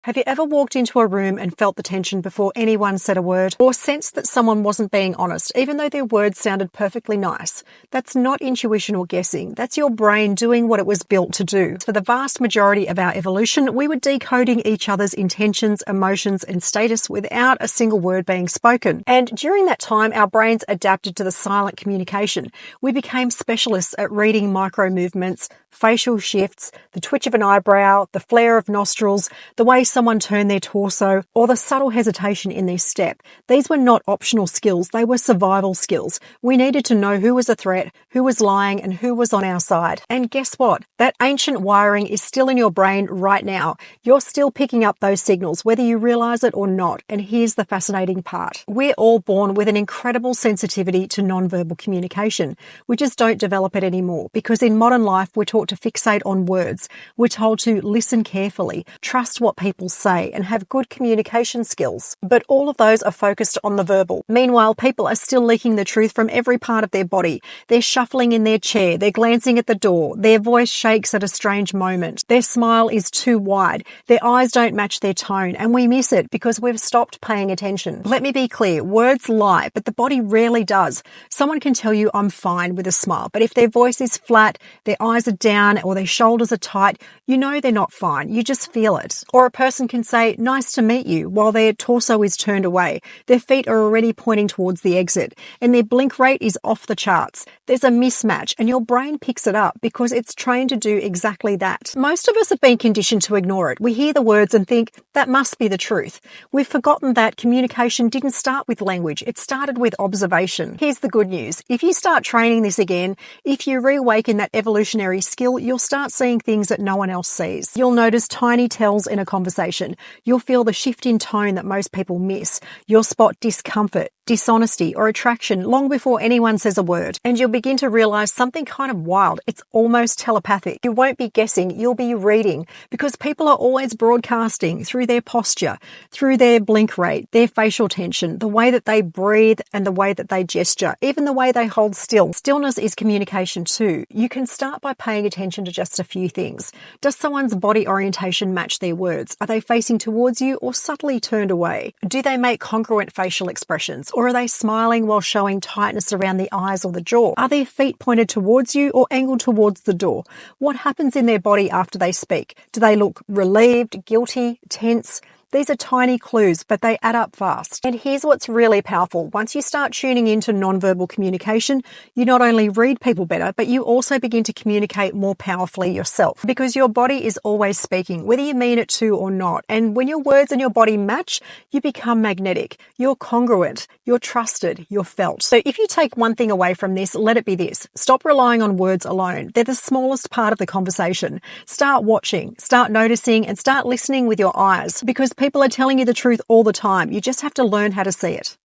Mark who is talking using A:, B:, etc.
A: Have you ever walked into a room and felt the tension before anyone said a word? Or sensed that someone wasn't being honest, even though their words sounded perfectly nice? That's not intuition or guessing. That's your brain doing what it was built to do. For the vast majority of our evolution, we were decoding each other's intentions, emotions, and status without a single word being spoken. And during that time, our brains adapted to the silent communication. We became specialists at reading micro movements, facial shifts, the twitch of an eyebrow, the flare of nostrils, the way someone turned their torso, or the subtle hesitation in their step. These were not optional skills, they were survival skills. We needed to know who was a threat, who was lying, and who was on our side. And guess what? That ancient wiring is still in your brain right now. You're still picking up those signals, whether you realize it or not. And here's the fascinating part. We're all born with an incredible sensitivity to nonverbal communication. We just don't develop it anymore because in modern life, we're taught to fixate on words. We're told to listen carefully, trust what people say, and have good communication skills. But all of those are focused on the verbal. Meanwhile, people are still leaking the truth from every part of their body. They're shuffling in their chair, they're glancing at the door, their voice shakes at a strange moment, their smile is too wide, their eyes don't match their tone, and we miss it because we've stopped paying attention. Let me be clear, words lie, but the body rarely does. Someone can tell you I'm fine with a smile, but if their voice is flat, their eyes are down, or their shoulders are tight, you know they're not fine. You just feel it. Or a person can say, nice to meet you, while their torso is turned away. Their feet are already pointing towards the exit, and their blink rate is off the charts. There's a mismatch, and your brain picks it up because it's trained to do exactly that. Most of us have been conditioned to ignore it. We hear the words and think, that must be the truth. We've forgotten that communication didn't start with language. It started with observation. Here's the good news. If you start training this again, if you reawaken that evolutionary skill, you'll start seeing things that no one else sees. You'll notice tiny tells in a conversation. You'll feel the shift in tone that most people miss. You'll spot discomfort, dishonesty, or attraction long before anyone says a word. And you'll begin to realize something kind of wild. It's almost telepathic. You won't be guessing, you'll be reading, because people are always broadcasting through their posture, through their blink rate, their facial tension, the way that they breathe and the way that they gesture, even the way they hold still. Stillness is communication too. You can start by paying attention to just a few things. Does someone's body orientation match their words? Are they facing towards you or subtly turned away? Do they make congruent facial expressions? Or are they smiling while showing tightness around the eyes or the jaw? Are their feet pointed towards you or angled towards the door? What happens in their body after they speak? Do they look relieved, guilty, tense? These are tiny clues, but they add up fast. And here's what's really powerful. Once you start tuning into nonverbal communication, you not only read people better, but you also begin to communicate more powerfully yourself because your body is always speaking, whether you mean it to or not. And when your words and your body match, you become magnetic. You're congruent. You're trusted. You're felt. So if you take one thing away from this, let it be this. Stop relying on words alone. They're the smallest part of the conversation. Start watching, start noticing, and start listening with your eyes because people are telling you the truth all the time. You just have to learn how to see it.